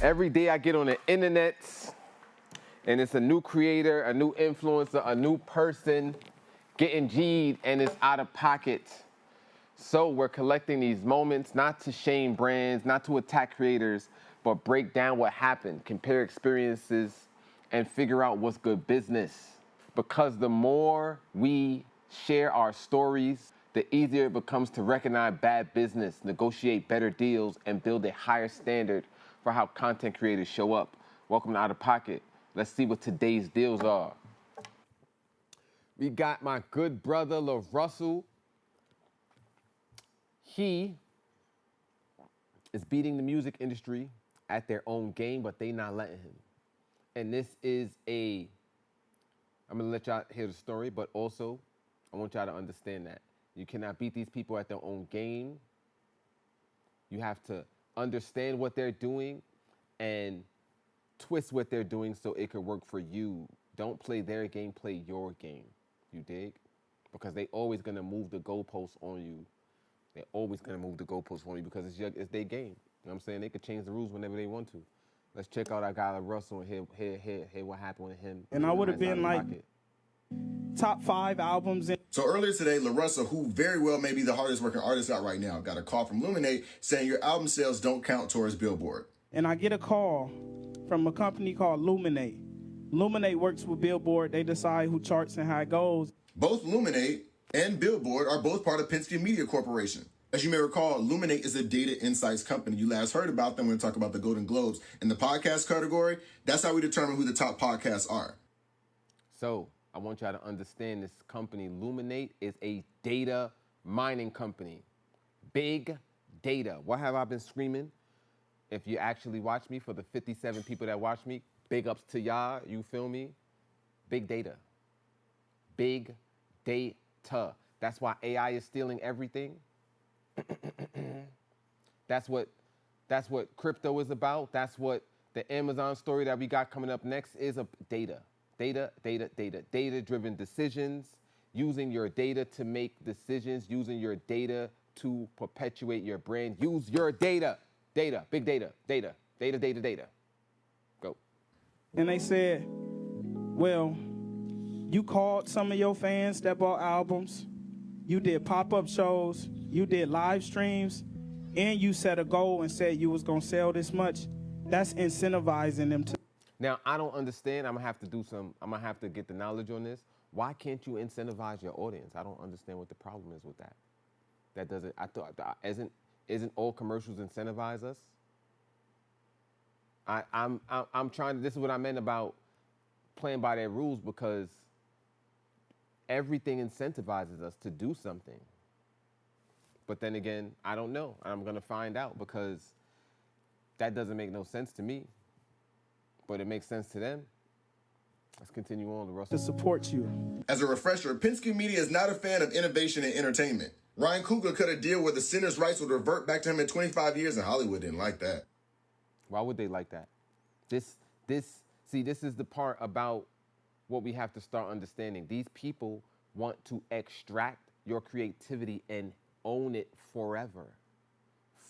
Every day I get on the internet and it's a new creator, a new influencer, a new person getting G'd and it's out of pocket. So we're collecting these moments, not to shame brands, not to attack creators, but break down what happened, compare experiences, and figure out what's good business. Because the more we share our stories, the easier it becomes to recognize bad business, negotiate better deals, and build a higher standard for how content creators show up. Welcome to Out of Pocket. Let's see what today's deals are. We got my good brother, Larussell. He is beating the music industry at their own game, but they not letting him. And this is I'm gonna let y'all hear the story, but also I want y'all to understand that you cannot beat these people at their own game. You have to understand what they're doing and twist what they're doing so it could work for you. Don't play their game, play your game. You dig? Because they always gonna move the goalposts on you. They're always gonna move the goalposts on you because it's their game. You know what I'm saying? They could change the rules whenever they want to. Let's check out our guy Larussell and hear what happened with him. And I would have been like top 5 albums. So earlier today, Larussell, who very well may be the hardest working artist out right now, got a call from Luminate saying your album sales don't count towards Billboard. And I get a call from a company called Luminate. Luminate works with Billboard. They decide who charts and how it goes. Both Luminate and Billboard are both part of Penske Media Corporation. As you may recall, Luminate is a data insights company. You last heard about them when we talk about the Golden Globes. In the podcast category, that's how we determine who the top podcasts are. So I want y'all to understand this company, Luminate, is a data mining company. Big data. What have I been screaming? If you actually watch me, for the 57 people that watch me, big ups to y'all, you feel me? Big data. Big data. That's why AI is stealing everything. That's what crypto is about. That's what the Amazon story that we got coming up next is. Data. Data-driven decisions, using your data to make decisions, using your data to perpetuate your brand. Use your data. Data, big data. Go. And they said, well, you called some of your fans that bought albums, you did pop-up shows, you did live streams, and you set a goal and said you was gonna sell this much. That's incentivizing them to. Now, I don't understand. I'm gonna have to get the knowledge on this. Why can't you incentivize your audience? I don't understand what the problem is with that. That doesn't, I thought, isn't all commercials incentivize us? I'm trying to, this is what I meant about playing by their rules, because everything incentivizes us to do something. But then again, I don't know. I'm gonna find out, because that doesn't make no sense to me. But it makes sense to them. Let's continue on, Larussell. To support you. As a refresher, Penske Media is not a fan of innovation in entertainment. Ryan Coogler cut a deal where the sinner's rights would revert back to him in 25 years, and Hollywood didn't like that. Why would they like that? This is the part about what we have to start understanding. These people want to extract your creativity and own it forever.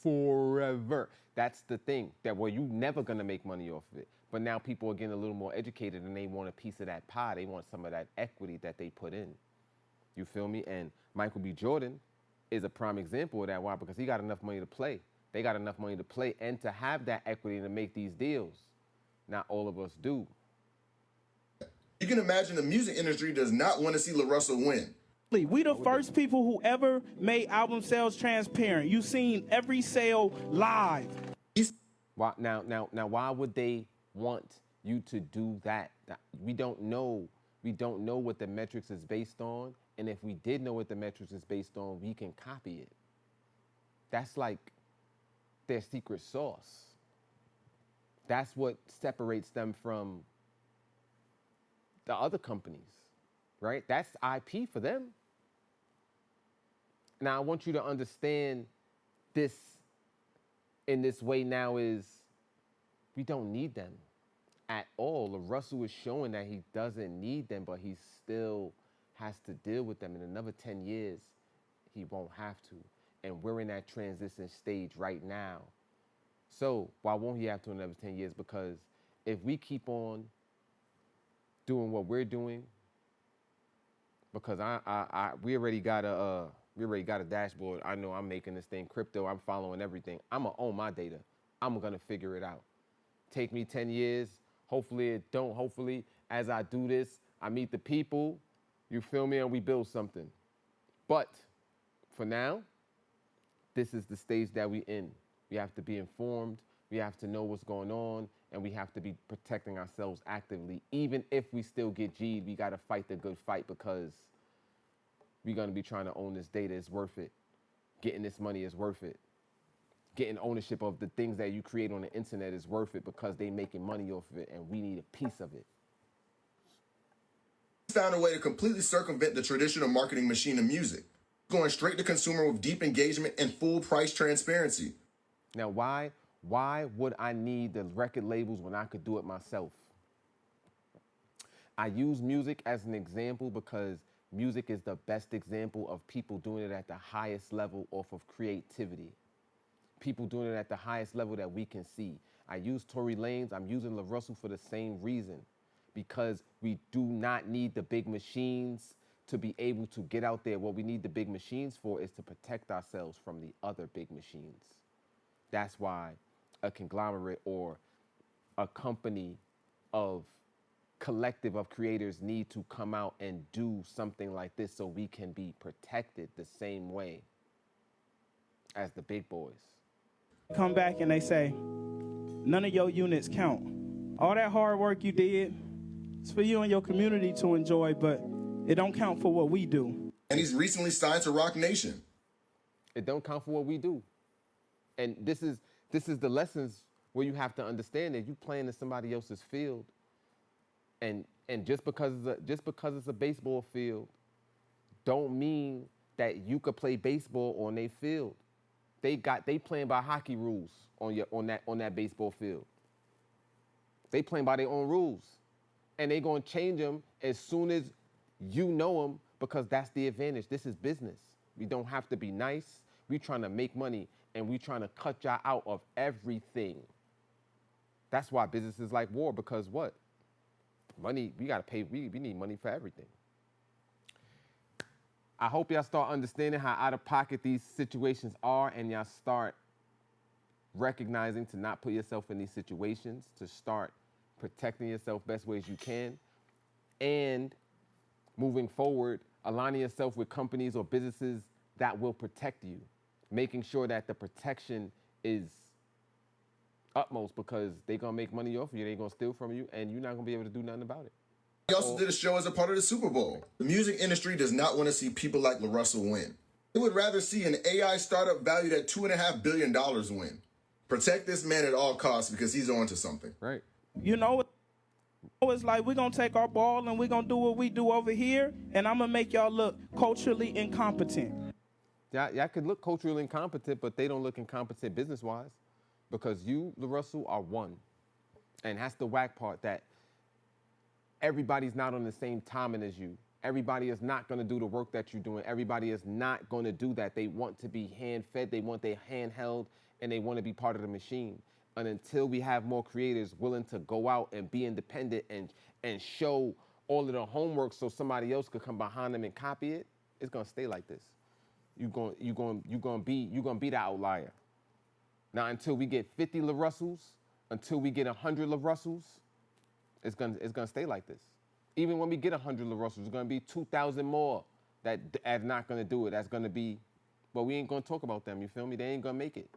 Forever. That's the thing. That, well, you're never gonna make money off of it. But now people are getting a little more educated and they want a piece of that pie. They want some of that equity that they put in. You feel me? And Michael B. Jordan is a prime example of that. Why? Because he got enough money to play. They got enough money to play and to have that equity and to make these deals. Not all of us do. You can imagine the music industry does not want to see Larussell win. We the first people who ever made album sales transparent. You've seen every sale live. Why, now, why would they want you to do that? We don't know. We don't know what the metrics is based on. And if we did know what the metrics is based on, we can copy it. That's like their secret sauce. That's what separates them from the other companies, right? That's IP for them. Now, I want you to understand this in this way now is we don't need them at all. Larussell is showing that he doesn't need them, but he still has to deal with them. In another 10 years, he won't have to. And we're in that transition stage right now. So why won't he have to another 10 years? Because if we keep on doing what we're doing, because we already got a dashboard. I know I'm making this thing crypto. I'm following everything. I'm gonna own my data. I'm gonna figure it out. Take me 10 years. Hopefully it don't. Hopefully as I do this, I meet the people, you feel me, and we build something. But for now, this is the stage that we in. We have to be informed. We have to know what's going on, and we have to be protecting ourselves actively. Even if we still get G'd, we gotta fight the good fight because we're gonna be trying to own this data. It's worth it. Getting this money is worth it. Getting ownership of the things that you create on the internet is worth it because they making money off of it, and we need a piece of it. Found a way to completely circumvent the traditional marketing machine of music, going straight to consumer with deep engagement and full price transparency. Now, why would I need the record labels when I could do it myself? I use music as an example because music is the best example of people doing it at the highest level off of creativity. People doing it at the highest level that we can see. I use Tory Lanez, I'm using Larussell for the same reason, because we do not need the big machines to be able to get out there. What we need the big machines for is to protect ourselves from the other big machines. That's why a conglomerate or a company of collective of creators need to come out and do something like this so we can be protected the same way as the big boys. Come back and they say, none of your units count. All that hard work you did, it's for you and your community to enjoy, but it don't count for what we do. And he's recently signed to Rock Nation. It don't count for what we do. And this is the lessons where you have to understand that you playing in somebody else's field, and just because it's a baseball field, don't mean that you could play baseball on their field. They playing by hockey rules on that baseball field. They playing by their own rules, and they gonna change them as soon as you know them, because that's the advantage. This is business. We don't have to be nice. We trying to make money, and we trying to cut y'all out of everything. That's why business is like war, because what? Money, we gotta pay, we need money for everything. I hope y'all start understanding how out of pocket these situations are, and y'all start recognizing to not put yourself in these situations, to start protecting yourself best ways you can, and moving forward, aligning yourself with companies or businesses that will protect you, making sure that the protection is utmost, because they're gonna make money off of you, they're gonna steal from you, and you're not gonna be able to do nothing about it. He also did a show as a part of the Super Bowl. The music industry does not want to see people like Larussell win. They would rather see an AI startup valued at $2.5 billion win. Protect this man at all costs because he's onto something. Right. You know, it's like we're going to take our ball and we're going to do what we do over here, and I'm going to make y'all look culturally incompetent. Y'all could look culturally incompetent, but they don't look incompetent business-wise, because you, Larussell, are one. And that's the whack part, that everybody's not on the same timing as you. Everybody is not going to do the work that you're doing. Everybody is not going to do that. They want to be hand-fed, they want their hand held, and they want to be part of the machine. And until we have more creators willing to go out and be independent and show all of the homework so somebody else could come behind them and copy it, it's going to stay like this. You're going to be the outlier. Now, until we get 50 Larussells, until we get 100 Larussells, it's gonna stay like this. Even when we get 100 Larussells, it's gonna be 2,000 more that are not gonna do it. That's gonna be, but we ain't gonna talk about them. You feel me? They ain't gonna make it.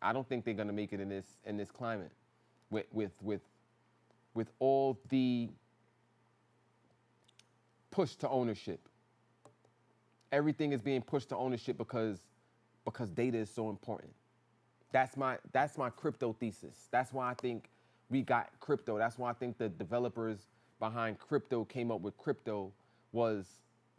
I don't think they're gonna make it in this climate, with all the push to ownership. Everything is being pushed to ownership because data is so important. That's my crypto thesis. That's why I think we got crypto. That's why I think the developers behind crypto came up with crypto, was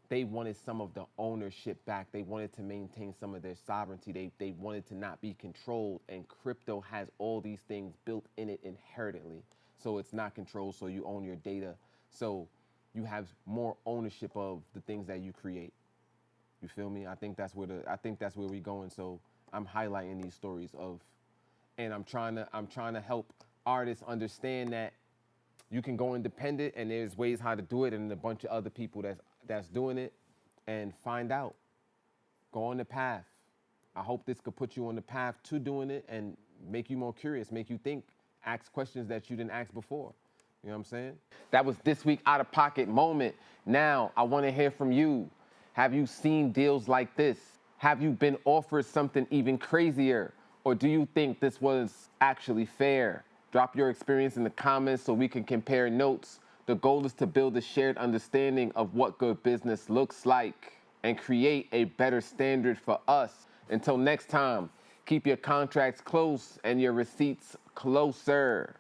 they wanted some of the ownership back. They wanted to maintain some of their sovereignty. They wanted to not be controlled, and crypto has all these things built in it inherently. So it's not controlled, so you own your data. So you have more ownership of the things that you create. You feel me? I think that's where we're going. So I'm highlighting these stories of And I'm trying to help artists understand that you can go independent and there's ways how to do it, and a bunch of other people that's doing it, and find out. Go on the path. I hope this could put you on the path to doing it and make you more curious, make you think, ask questions that you didn't ask before. You know what I'm saying? That was this week Out of Pocket moment. Now, I want to hear from you. Have you seen deals like this? Have you been offered something even crazier? Or do you think this was actually fair? Drop your experience in the comments so we can compare notes. The goal is to build a shared understanding of what good business looks like and create a better standard for us. Until next time, keep your contracts close and your receipts closer.